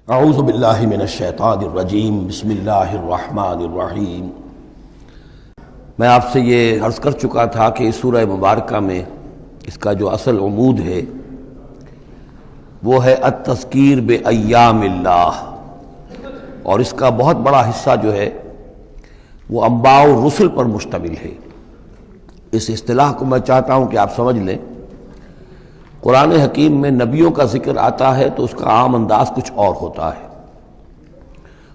اعوذ باللہ من الشیطان الرجیم بسم اللہ الرحمن الرحیم۔ میں آپ سے یہ عرض کر چکا تھا کہ اس سورہ مبارکہ میں اس کا جو اصل عمود ہے وہ ہے التذکیر بایام اللہ، اور اس کا بہت بڑا حصہ جو ہے وہ انباء الرسل پر مشتمل ہے۔ اس اصطلاح کو میں چاہتا ہوں کہ آپ سمجھ لیں۔ قرآن حکیم میں نبیوں کا ذکر آتا ہے تو اس کا عام انداز کچھ اور ہوتا ہے،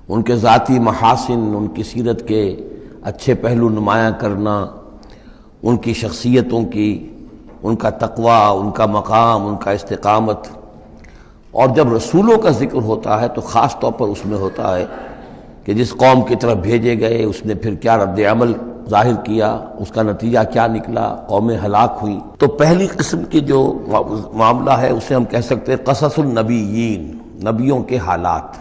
ان کے ذاتی محاسن، ان کی سیرت کے اچھے پہلو نمایاں کرنا، ان کی شخصیتوں کی، ان کا تقوی، ان کا مقام، ان کا استقامت۔ اور جب رسولوں کا ذکر ہوتا ہے تو خاص طور پر اس میں ہوتا ہے کہ جس قوم کی طرف بھیجے گئے اس نے پھر کیا رد عمل ظاہر کیا، اس کا نتیجہ کیا نکلا، قومیں ہلاک ہوئیں۔ تو پہلی قسم کی جو معاملہ ہے اسے ہم کہہ سکتے ہیں قصص النبیین، نبیوں کے حالات۔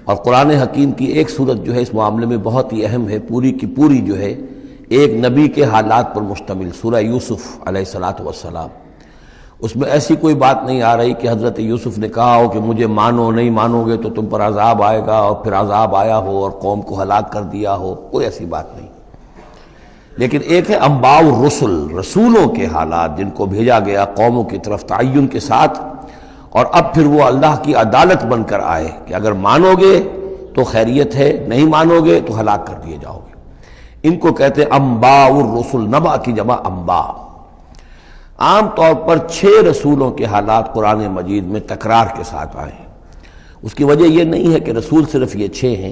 اور قرآن حکیم کی ایک صورت جو ہے اس معاملے میں بہت ہی اہم ہے، پوری کی پوری جو ہے ایک نبی کے حالات پر مشتمل، سورہ یوسف علیہ السلام۔ اس میں ایسی کوئی بات نہیں آ رہی کہ حضرت یوسف نے کہا ہو کہ مجھے مانو، نہیں مانو گے تو تم پر عذاب آئے گا، اور پھر عذاب آیا ہو اور قوم کو ہلاک کر دیا ہو، کوئی ایسی بات نہیں۔ لیکن ایک ہے انباء الرسل، رسولوں کے حالات جن کو بھیجا گیا قوموں کی طرف تعین کے ساتھ، اور اب پھر وہ اللہ کی عدالت بن کر آئے کہ اگر مانو گے تو خیریت ہے، نہیں مانو گے تو ہلاک کر دیے جاؤ گے۔ ان کو کہتے ہیں انباء الرسل، نبأ کی جمع انباء۔ عام طور پر 6 رسولوں کے حالات قرآن مجید میں تکرار کے ساتھ آئے ہیں۔ اس کی وجہ یہ نہیں ہے کہ رسول صرف یہ 6 ہیں،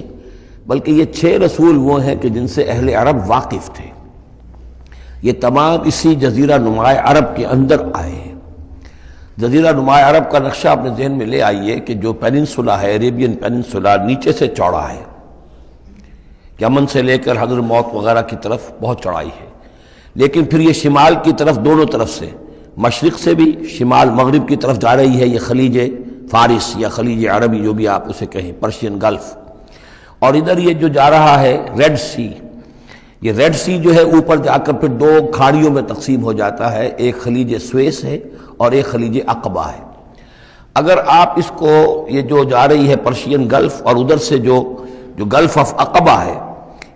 بلکہ یہ 6 رسول وہ ہیں کہ جن سے اہل عرب واقف تھے۔ یہ تمام اسی جزیرہ نماء عرب کے اندر آئے ہیں۔ جزیرہ نماء عرب کا نقشہ اپنے ذہن میں لے آئیے کہ جو پیننسولا ہے، عربین پیننسولا، نیچے سے چوڑا ہے، یمن سے لے کر حضر موت وغیرہ کی طرف بہت چوڑائی ہے، لیکن پھر یہ شمال کی طرف دونوں طرف سے، مشرق سے بھی شمال مغرب کی طرف جا رہی ہے، یہ خلیج فارس یا خلیج عربی جو بھی آپ اسے کہیں، پرشین گلف۔ اور ادھر یہ جو جا رہا ہے ریڈ سی، یہ ریڈ سی جو ہے اوپر جا کر پھر 2 کھاڑیوں میں تقسیم ہو جاتا ہے، ایک خلیج سویس ہے اور ایک خلیج عقبہ ہے۔ اگر آپ اس کو، یہ جو جا رہی ہے پرشین گلف اور ادھر سے جو گلف آف عقبہ ہے،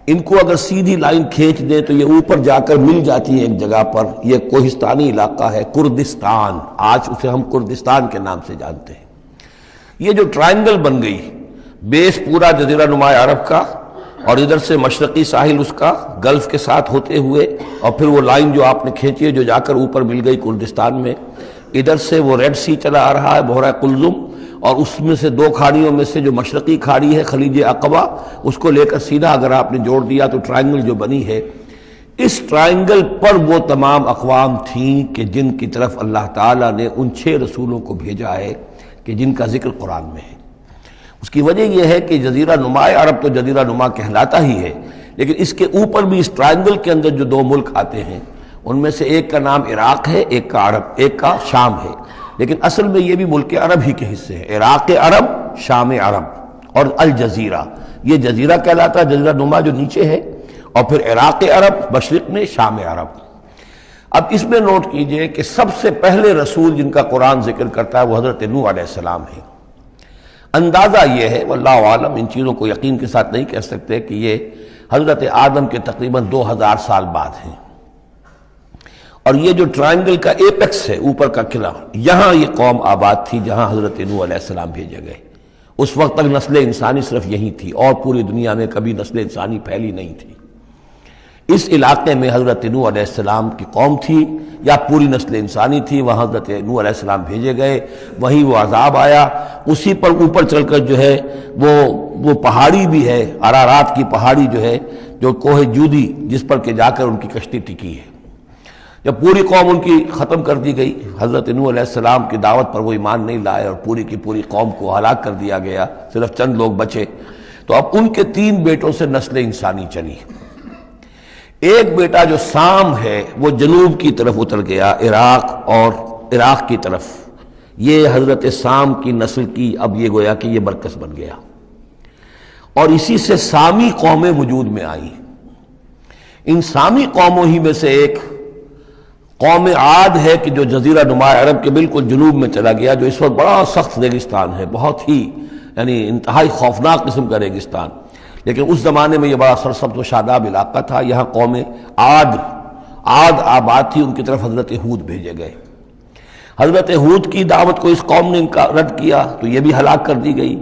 ان کو اگر سیدھی لائن کھینچ دیں تو یہ اوپر جا کر مل جاتی ہے ایک جگہ پر۔ یہ کوہستانی علاقہ ہے، کردستان، آج اسے ہم کردستان کے نام سے جانتے ہیں۔ یہ جو ٹرائنگل بن گئی، بیس پورا جزیرہ نماء عرب کا، اور ادھر سے مشرقی ساحل اس کا گلف کے ساتھ ہوتے ہوئے، اور پھر وہ لائن جو آپ نے کھینچی ہے جو جا کر اوپر مل گئی کردستان میں، ادھر سے وہ ریڈ سی چلا آ رہا ہے، بحیرہ قلزم، اور اس میں سے 2 کھاڑیوں میں سے جو مشرقی کھاڑی ہے خلیج عقبہ، اس کو لے کر سیدھا اگر آپ نے جوڑ دیا تو ٹرائنگل جو بنی ہے، اس ٹرائنگل پر وہ تمام اقوام تھیں کہ جن کی طرف اللہ تعالیٰ نے ان 6 رسولوں کو بھیجا ہے کہ جن کا ذکر قرآن میں ہے۔ اس کی وجہ یہ ہے کہ جزیرہ نماء عرب تو جزیرہ نما کہلاتا ہی ہے، لیکن اس کے اوپر بھی اس ٹرائنگل کے اندر جو 2 ملک آتے ہیں، ان میں سے ایک کا نام عراق ہے، ایک کا عرب، ایک کا شام ہے، لیکن اصل میں یہ بھی ملک عرب ہی کے حصے ہیں، عراق عرب، شام عرب، اور الجزیرہ، یہ جزیرہ کہلاتا ہے، جزیرہ نما جو نیچے ہے، اور پھر عراق عرب مشرق میں، شام عرب۔ اب اس میں نوٹ کیجئے کہ سب سے پہلے رسول جن کا قرآن ذکر کرتا ہے وہ حضرت نوح علیہ السلام ہے۔ اندازہ یہ ہے، واللہ عالم، ان چیزوں کو یقین کے ساتھ نہیں کہہ سکتے، کہ یہ حضرت آدم کے تقریباً 2000 سال بعد ہیں۔ اور یہ جو ٹرائنگل کا ایپیکس ہے، اوپر کا قلعہ، یہاں یہ قوم آباد تھی جہاں حضرت نوح علیہ السلام بھیجے گئے۔ اس وقت تک نسل انسانی صرف یہی تھی، اور پوری دنیا میں کبھی نسل انسانی پھیلی نہیں تھی۔ اس علاقے میں حضرت نوح علیہ السلام کی قوم تھی، یا پوری نسل انسانی تھی، وہاں حضرت نوح علیہ السلام بھیجے گئے، وہیں وہ عذاب آیا۔ اسی پر اوپر چل کر جو ہے وہ پہاڑی بھی ہے، ارارات کی پہاڑی جو ہے، جو کوہ جودی، جس پر کہ جا کر ان کی کشتی ٹکی ہے۔ جب پوری قوم ان کی ختم کر دی گئی، حضرت نوح علیہ السلام کی دعوت پر وہ ایمان نہیں لائے، اور پوری کی پوری قوم کو ہلاک کر دیا گیا، صرف چند لوگ بچے۔ تو اب ان کے 3 بیٹوں سے نسل انسانی چلی۔ ایک بیٹا جو سام ہے وہ جنوب کی طرف اتر گیا، عراق کی طرف، یہ حضرت سام کی نسل کی اب یہ گویا کہ یہ مرکز بن گیا، اور اسی سے سامی قومیں وجود میں آئیں۔ ان سامی قوموں ہی میں سے ایک قوم عاد ہے کہ جو جزیرہ نماء عرب کے بالکل جنوب میں چلا گیا، جو اس وقت بڑا سخت ریگستان ہے، بہت ہی یعنی انتہائی خوفناک قسم کا ریگستان. لیکن اس زمانے میں یہ بڑا سرسبز و شاداب علاقہ تھا. یہاں قوم عاد آباد تھی، ان کی طرف حضرت ہود بھیجے گئے. حضرت ہود کی دعوت کو اس قوم نے رد کیا تو یہ بھی ہلاک کر دی گئی.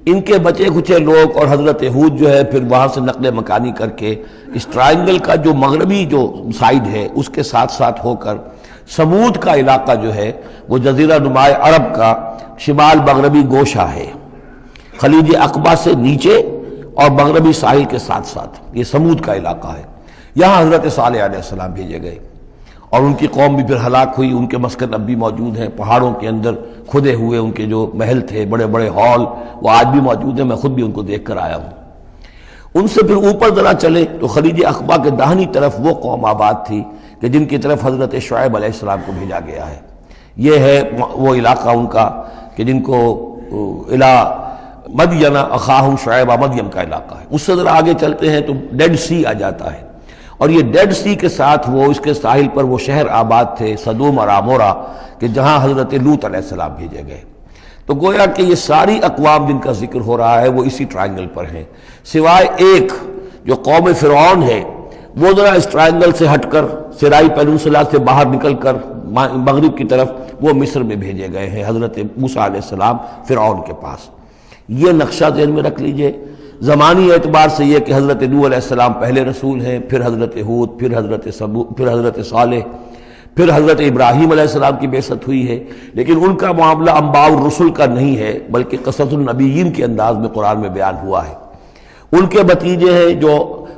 ان کے بچے کچے لوگ اور حضرت ہود جو ہے پھر وہاں سے نقل مکانی کر کے اس ٹرائنگل کا جو مغربی جو سائیڈ ہے اس کے ساتھ ساتھ ہو کر سمود کا علاقہ جو ہے وہ جزیرہ نما عرب کا شمال مغربی گوشہ ہے، خلیج عقبہ سے نیچے اور مغربی ساحل کے ساتھ ساتھ یہ سمود کا علاقہ ہے. یہاں حضرت صالح علیہ السلام بھیجے گئے اور ان کی قوم بھی پھر ہلاک ہوئی. ان کے مسکن اب بھی موجود ہیں پہاڑوں کے اندر کھدے ہوئے، ان کے جو محل تھے بڑے بڑے ہال وہ آج بھی موجود ہیں. میں خود بھی ان کو دیکھ کر آیا ہوں. ان سے پھر اوپر ذرا چلے تو خلیج عقبہ کے داہنی طرف وہ قوم آباد تھی کہ جن کی طرف حضرت شعیب علیہ السلام کو بھیجا گیا ہے. یہ ہے وہ علاقہ ان کا کہ جن کو الی مدین اخاہم شعیب مدین کا علاقہ ہے. اس سے ذرا آگے چلتے ہیں تو ڈیڈ سی آ جاتا ہے، اور یہ ڈیڈ سی کے ساتھ وہ اس کے ساحل پر وہ شہر آباد تھے سدوم اور عمورہ کہ جہاں حضرت لوط علیہ السلام بھیجے گئے. تو گویا کہ یہ ساری اقوام جن کا ذکر ہو رہا ہے وہ اسی ٹرائنگل پر ہیں، سوائے ایک جو قوم فرعون ہے وہ ذرا اس ٹرائنگل سے ہٹ کر سرائی پیننسولا سے باہر نکل کر مغرب کی طرف وہ مصر میں بھیجے گئے ہیں حضرت موسیٰ علیہ السلام فرعون کے پاس. یہ نقشہ ذہن میں رکھ لیجئے. زمانی اعتبار سے یہ کہ حضرت نوح علیہ السلام پہلے رسول ہیں، پھر حضرت ہود، پھر حضرت صالح، پھر حضرت ابراہیم علیہ السلام کی بعثت ہوئی ہے. لیکن ان کا معاملہ انباء الرسل کا نہیں ہے بلکہ قصص النبیین کے انداز میں قرآن میں بیان ہوا ہے. ان کے بھتیجے ہیں جو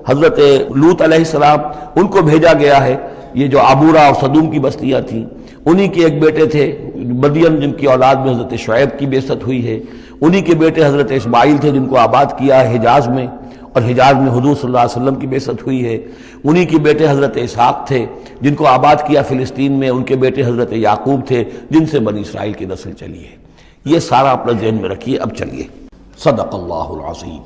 حضرت لوط علیہ السلام، ان کو بھیجا گیا ہے. یہ جو عبورہ اور صدوم کی بستیاں تھیں انہی کے ایک بیٹے تھے مدین جن کی اولاد میں حضرت شعیب کی بعثت ہوئی ہے. انہی کے بیٹے حضرت اسماعیل تھے جن کو آباد کیا ہے حجاز میں، اور حجاز میں حضور صلی اللہ علیہ وسلم کی بعثت ہوئی ہے. انہی کے بیٹے حضرت اسحاق تھے جن کو آباد کیا فلسطین میں. ان کے بیٹے حضرت یعقوب تھے جن سے بنی اسرائیل کی نسل چلی ہے. یہ سارا اپنا ذہن میں رکھیے. اب چلیے. صدق اللہ العظیم.